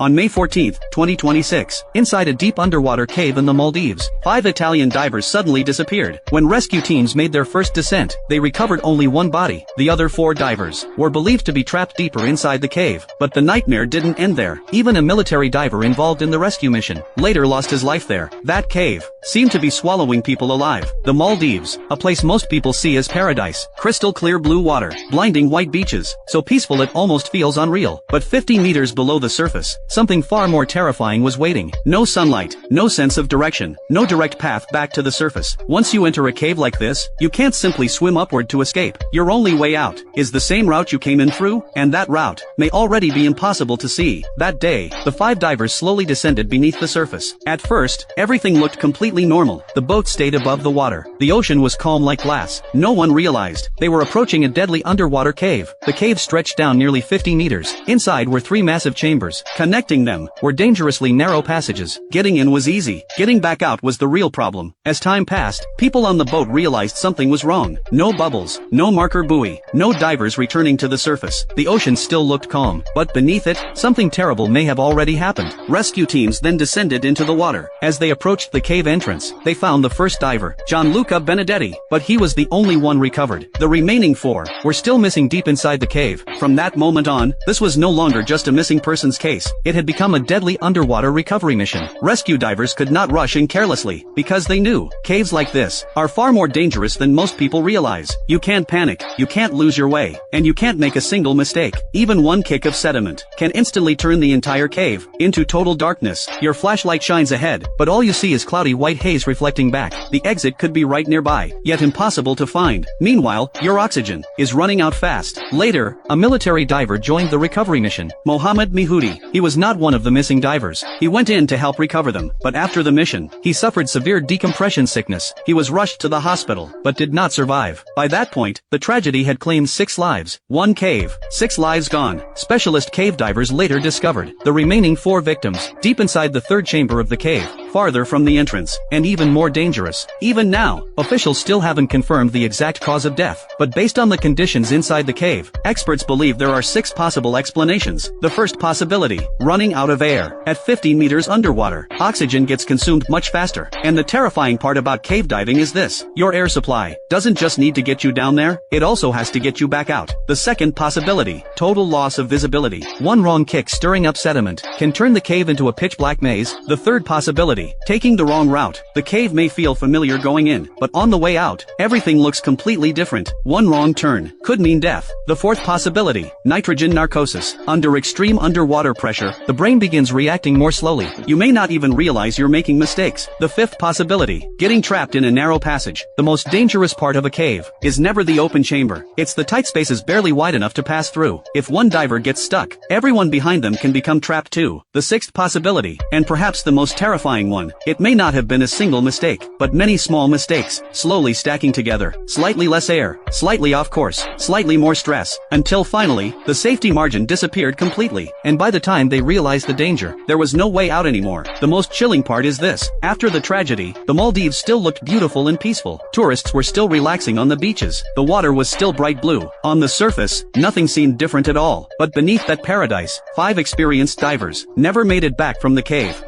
On May 14, 2026, inside a deep underwater cave in the Maldives, 5 Italian divers suddenly disappeared. When rescue teams made their first descent, they recovered only one body. The other 4 divers were believed to be trapped deeper inside the cave. But the nightmare didn't end there. Even a military diver involved in the rescue mission later lost his life there. That cave seemed to be swallowing people alive. The Maldives, a place most people see as paradise. Crystal clear blue water, blinding white beaches, so peaceful it almost feels unreal. But 50 meters below the surface, something far more terrifying was waiting. No sunlight, no sense of direction, no direct path back to the surface. Once you enter a cave like this, you can't simply swim upward to escape. Your only way out is the same route you came in through, and that route may already be impossible to see. That day, the 5 divers slowly descended beneath the surface. At first, everything looked completely normal. The boat stayed above the water. The ocean was calm like glass. No one realized they were approaching a deadly underwater cave. The cave stretched down nearly 50 meters. Inside were 3 massive chambers. Connecting them were dangerously narrow passages. Getting in was easy. Getting back out was the real problem. As time passed, people on the boat realized something was wrong. No bubbles, no marker buoy, no divers returning to the surface. The ocean still looked calm, but beneath it, something terrible may have already happened. Rescue teams then descended into the water. As they approached the cave entrance, they found the first diver, Gianluca Benedetti, but he was the only one recovered. The remaining 4 were still missing deep inside the cave. From that moment on, this was no longer just a missing persons case. It had become a deadly underwater recovery mission. Rescue divers could not rush in carelessly, because they knew caves like this are far more dangerous than most people realize. You can't panic, you can't lose your way, and you can't make a single mistake. Even one kick of sediment can instantly turn the entire cave into total darkness. Your flashlight shines ahead, but all you see is cloudy white haze reflecting back. The exit could be right nearby, yet impossible to find. Meanwhile, your oxygen is running out fast. Later, a military diver joined the recovery mission, Mohammed Mihudi. He was not one of the missing divers. He went in to help recover them, but after the mission, he suffered severe decompression sickness. He was rushed to the hospital, but did not survive. By that point, the tragedy had claimed 6 lives. One cave, 6 lives gone. Specialist cave divers later discovered the remaining 4 victims, deep inside the 3rd chamber of the cave, farther from the entrance, and even more dangerous. Even now, officials still haven't confirmed the exact cause of death, but based on the conditions inside the cave, experts believe there are 6 possible explanations. The first possibility, running out of air. At 50 meters underwater, oxygen gets consumed much faster, and the terrifying part about cave diving is this: your air supply doesn't just need to get you down there, it also has to get you back out. The second possibility, total loss of visibility. One wrong kick stirring up sediment can turn the cave into a pitch-black maze. The third possibility, taking the wrong route. The cave may feel familiar going in, but on the way out, everything looks completely different. One wrong turn could mean death. The fourth possibility, nitrogen narcosis. Under extreme underwater pressure, the brain begins reacting more slowly. You may not even realize you're making mistakes. The fifth possibility, getting trapped in a narrow passage. The most dangerous part of a cave is never the open chamber. It's the tight spaces barely wide enough to pass through. If one diver gets stuck, everyone behind them can become trapped too. The sixth possibility, and perhaps the most terrifying one, it may not have been a single mistake, but many small mistakes, slowly stacking together. Slightly less air, slightly off course, slightly more stress, until finally, the safety margin disappeared completely. And by the time they realized the danger, there was no way out anymore. The most chilling part is this: after the tragedy, the Maldives still looked beautiful and peaceful. Tourists were still relaxing on the beaches. The water was still bright blue. On the surface, nothing seemed different at all. But beneath that paradise, 5 experienced divers never made it back from the cave.